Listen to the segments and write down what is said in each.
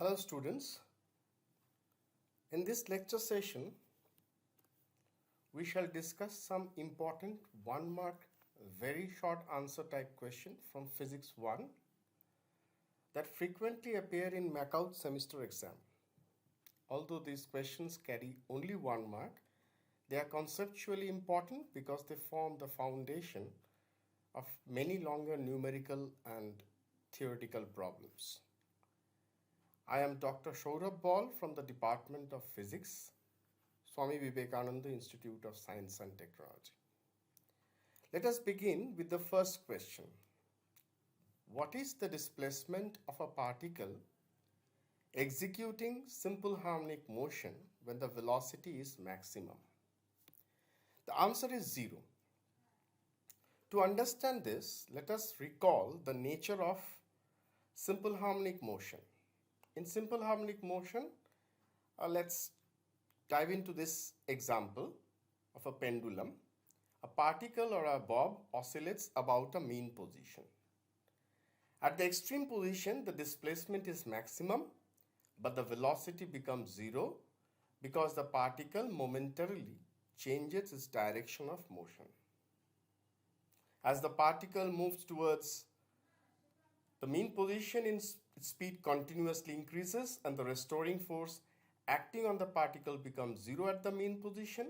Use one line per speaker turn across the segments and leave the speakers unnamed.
Hello students, in this lecture session we shall discuss some important 1 mark very short answer type question from physics 1 that frequently appear in Makaut semester exam. Although these questions carry only 1 mark, they are conceptually important because they form the foundation of many longer numerical and theoretical problems. I am Dr. Saurabh Ball from the Department of Physics, Swami Vivekananda Institute of Science and Technology. Let us begin with the first question. What is the displacement of a particle executing simple harmonic motion when the velocity is maximum? The answer is 0. To understand this, let us recall the nature of simple harmonic motion. In simple harmonic motion, let's dive into this example of a pendulum. A particle or a bob oscillates about a mean position. At the extreme position, the displacement is maximum, but the velocity becomes 0 because the particle momentarily changes its direction of motion. As the particle moves towards the mean position, its speed continuously increases and the restoring force acting on the particle becomes 0 at the mean position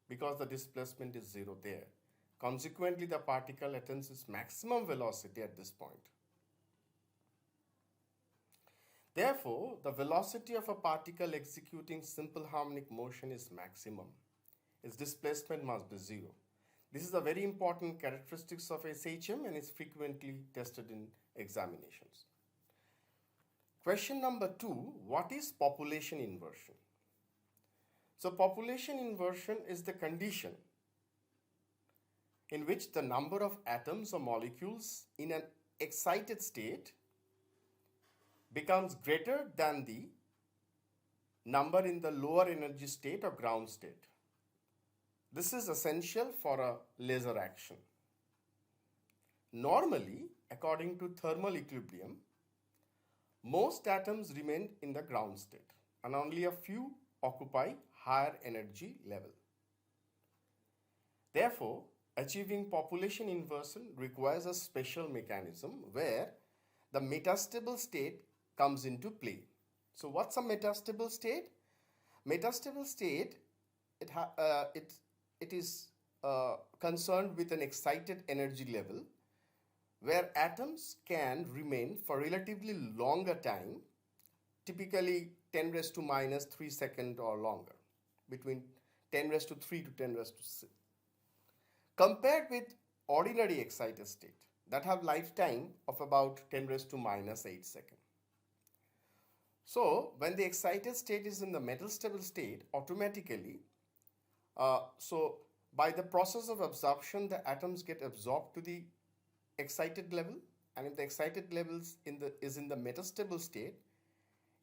because the displacement is 0 there. Consequently, the particle attains its maximum velocity at this point. Therefore, the velocity of a particle executing simple harmonic motion is maximum. Its displacement must be 0. This is a very important characteristics of SHM and is frequently tested in examinations. Question number 2, what is population inversion? So population inversion is the condition in which the number of atoms or molecules in an excited state becomes greater than the number in the lower energy state or ground state. This is essential for a laser action. Normally, according to thermal equilibrium, most atoms remain in the ground state and only a few occupy higher energy level. Therefore, achieving population inversion requires a special mechanism where the metastable state comes into play. So what's a metastable state? Metastable state, it is concerned with an excited energy level where atoms can remain for relatively longer time, typically 10 raised to minus 3 seconds or longer, between 10 raised to 3 to 10 raised to 6, compared with ordinary excited state that have lifetime of about 10 raised to minus 8 seconds. So when the excited state is in the metastable state, automatically, so by the process of absorption, the atoms get absorbed to the excited level, and if the excited level is in the metastable state,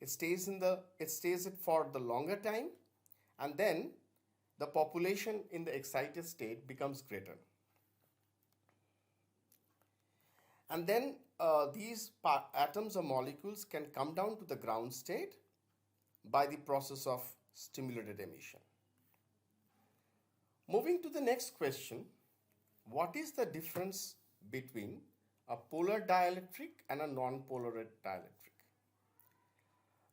it stays it for the longer time, and then the population in the excited state becomes greater. And then these atoms or molecules can come down to the ground state by the process of stimulated emission. Moving to the next question, what is the difference between a polar dielectric and a non-polar dielectric?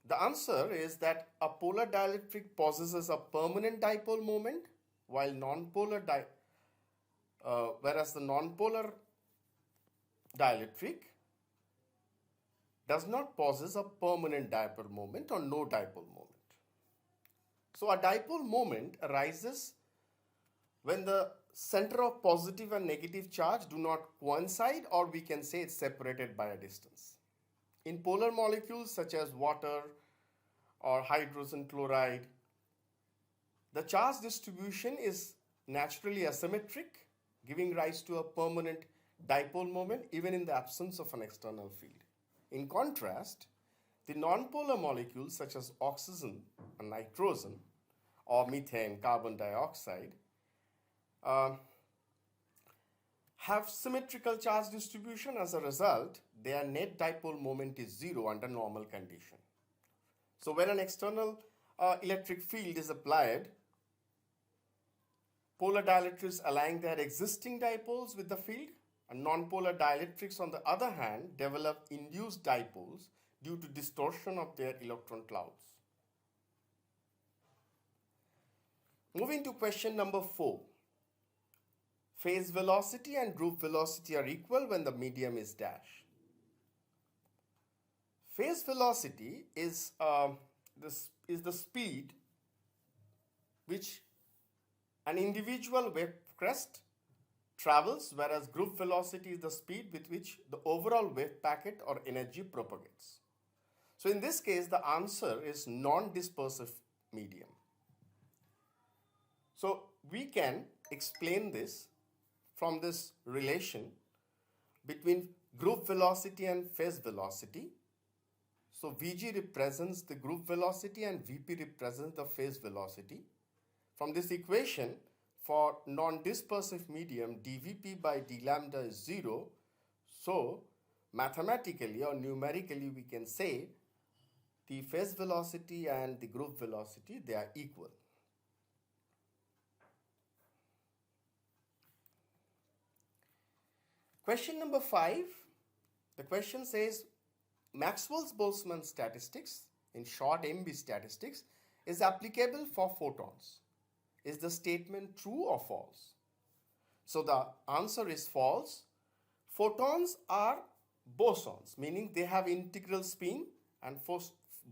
The answer is that a polar dielectric possesses a permanent dipole moment, while whereas the non-polar dielectric does not possess a permanent dipole moment or no dipole moment. So a dipole moment arises when the center of positive and negative charge do not coincide, or we can say it's separated by a distance. In polar molecules such as water or hydrogen chloride, the charge distribution is naturally asymmetric, giving rise to a permanent dipole moment even in the absence of an external field. In contrast, the nonpolar molecules such as oxygen and nitrogen or methane, carbon dioxide, have symmetrical charge distribution. As a result, their net dipole moment is 0 under normal condition. So when an external electric field is applied, polar dielectrics align their existing dipoles with the field, and non-polar dielectrics, on the other hand, develop induced dipoles due to distortion of their electron clouds. Moving to question number 4. Phase velocity and group velocity are equal when the medium is dash. Phase velocity is the speed which an individual wave crest travels, whereas group velocity is the speed with which the overall wave packet or energy propagates. So in this case, the answer is non-dispersive medium. So we can explain this from this relation between group velocity and phase velocity. So Vg represents the group velocity and Vp represents the phase velocity. From this equation, for non-dispersive medium, dVp by d lambda is 0. So mathematically or numerically, we can say the phase velocity and the group velocity, they are equal. Question number 5. The question says, Maxwell's-Boltzmann statistics, in short MB statistics, is applicable for photons. Is the statement true or false? So the answer is false. Photons are bosons, meaning they have integral spin, and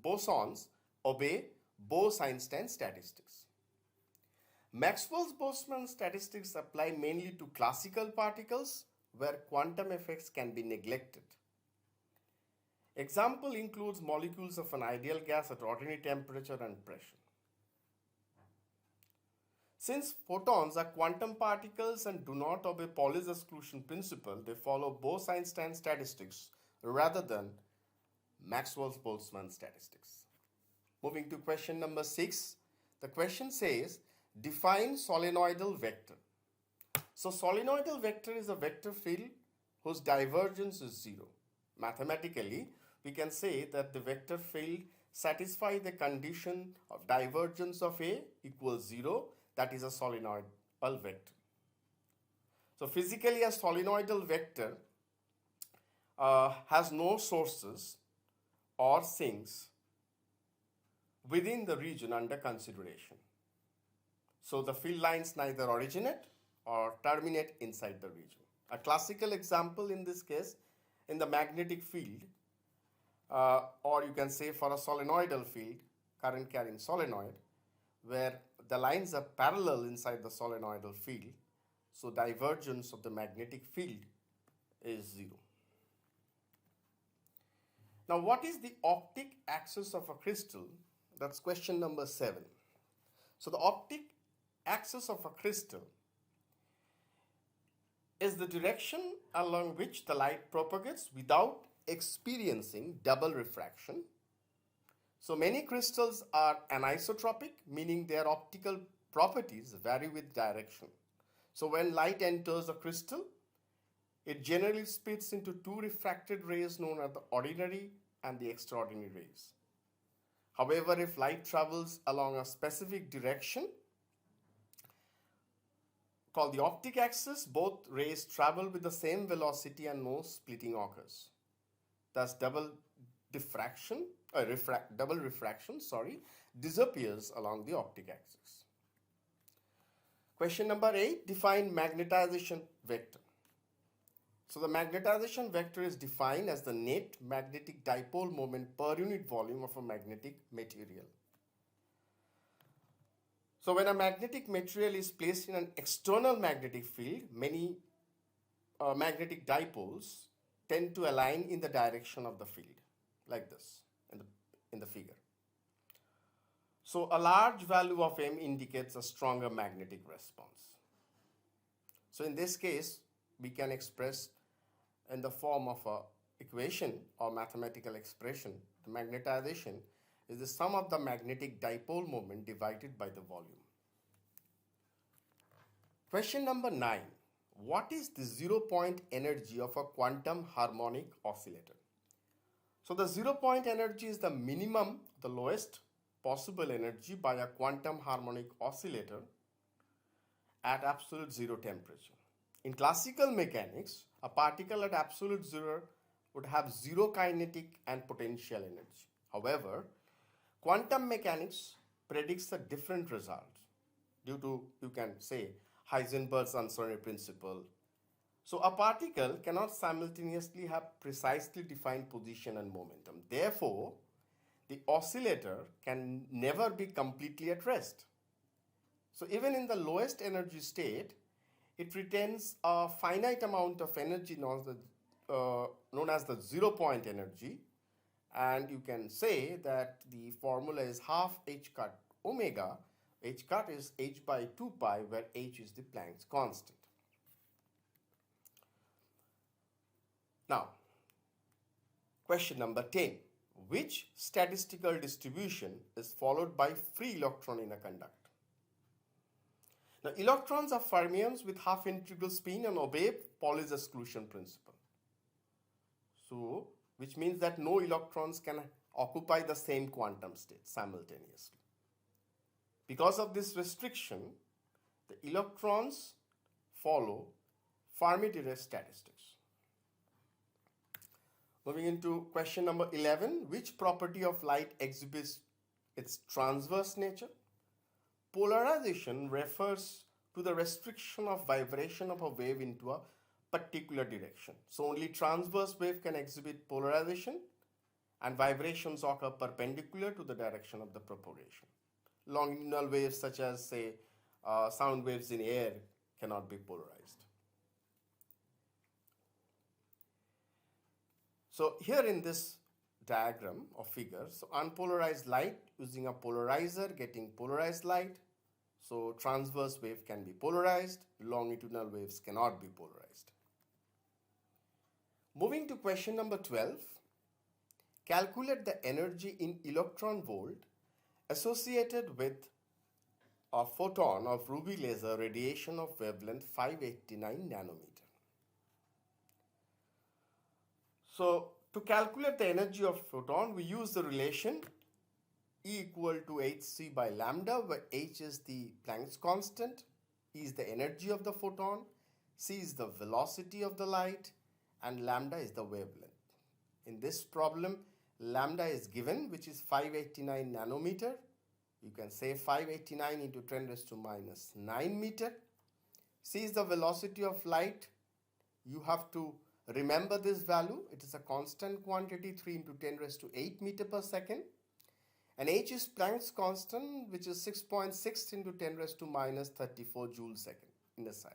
bosons obey Bose-Einstein statistics. Maxwell's-Boltzmann statistics apply mainly to classical particles where quantum effects can be neglected. Example includes molecules of an ideal gas at ordinary temperature and pressure. Since photons are quantum particles and do not obey Pauli's exclusion principle, they follow Bose-Einstein statistics rather than Maxwell's-Boltzmann statistics. Moving to question number 6, the question says, define solenoidal vector. So solenoidal vector is a vector field whose divergence is 0. Mathematically, we can say that the vector field satisfies the condition of divergence of A equals 0, that is a solenoidal vector. So physically, a solenoidal vector has no sources or sinks within the region under consideration. So the field lines neither originate or terminate inside the region. A classical example in this case, in the magnetic field, or you can say for a solenoidal field, current carrying solenoid, where the lines are parallel inside the solenoidal field, so divergence of the magnetic field is 0. Now, what is the optic axis of a crystal? That's question number 7. So the optic axis of a crystal is the direction along which the light propagates without experiencing double refraction. So many crystals are anisotropic, meaning their optical properties vary with direction. So when light enters a crystal, it generally splits into two refracted rays known as the ordinary and the extraordinary rays. However, if light travels along a specific direction called the optic axis, both rays travel with the same velocity and no splitting occurs. Thus, double refraction disappears along the optic axis. Question number 8, define magnetization vector. So the magnetization vector is defined as the net magnetic dipole moment per unit volume of a magnetic material. So when a magnetic material is placed in an external magnetic field, many magnetic dipoles tend to align in the direction of the field, like this in the figure. So a large value of M indicates a stronger magnetic response. So in this case, we can express in the form of a equation or mathematical expression. The magnetization is the sum of the magnetic dipole moment divided by the volume. Question number 9. What is the 0-point energy of a quantum harmonic oscillator? So the 0 point energy is the minimum, the lowest possible energy by a quantum harmonic oscillator at absolute zero temperature. In classical mechanics, a particle at absolute zero would have zero kinetic and potential energy. However, quantum mechanics predicts a different result due to, you can say, Heisenberg's uncertainty principle. So a particle cannot simultaneously have precisely defined position and momentum. Therefore, the oscillator can never be completely at rest. So even in the lowest energy state, it retains a finite amount of energy known as the 0 point energy. And you can say that the formula is half h cut omega. H cut is h by 2 pi, where h is the Planck's constant. Now, question number 10. Which statistical distribution is followed by free electron in a conductor? Now, electrons are fermions with half integral spin and obey Pauli's exclusion principle. So, which means that no electrons can occupy the same quantum state simultaneously. Because of this restriction, the electrons follow Fermi-Dirac statistics. Moving into question number 11, which property of light exhibits its transverse nature? Polarization refers to the restriction of vibration of a wave into a particular direction. So only transverse wave can exhibit polarization, and vibrations occur perpendicular to the direction of the propagation. Longitudinal waves such as, say, sound waves in air cannot be polarized. So here in this diagram or figure, so unpolarized light using a polarizer getting polarized light. So transverse wave can be polarized, longitudinal waves cannot be polarized. Moving to question number 12, calculate the energy in electron volt associated with a photon of ruby laser radiation of wavelength 589 nanometer. So to calculate the energy of photon, we use the relation E equal to hc by lambda, where h is the Planck's constant, E is the energy of the photon, c is the velocity of the light, and lambda is the wavelength. In this problem, lambda is given, which is 589 nanometer. You can say 589 into 10 raised to minus 9 meter. C is the velocity of light. You have to remember this value. It is a constant quantity, 3 into 10 raised to 8 meter per second. And h is Planck's constant, which is 6.6 into 10 raised to minus 34 joule second in the side.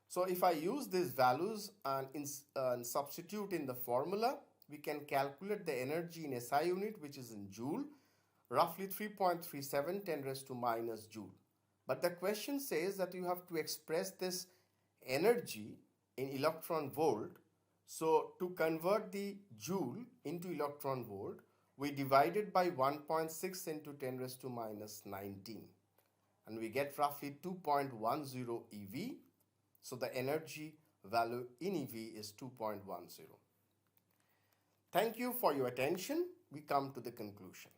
So if I use these values and substitute in the formula, we can calculate the energy in SI unit, which is in joule, roughly 3.37 10 raised to minus joule. But the question says that you have to express this energy in electron volt. So to convert the joule into electron volt, we divide it by 1.6 into 10 raised to minus 19. And we get roughly 2.10 EV. So the energy value in EV is 2.10. Thank you for your attention. We come to the conclusion.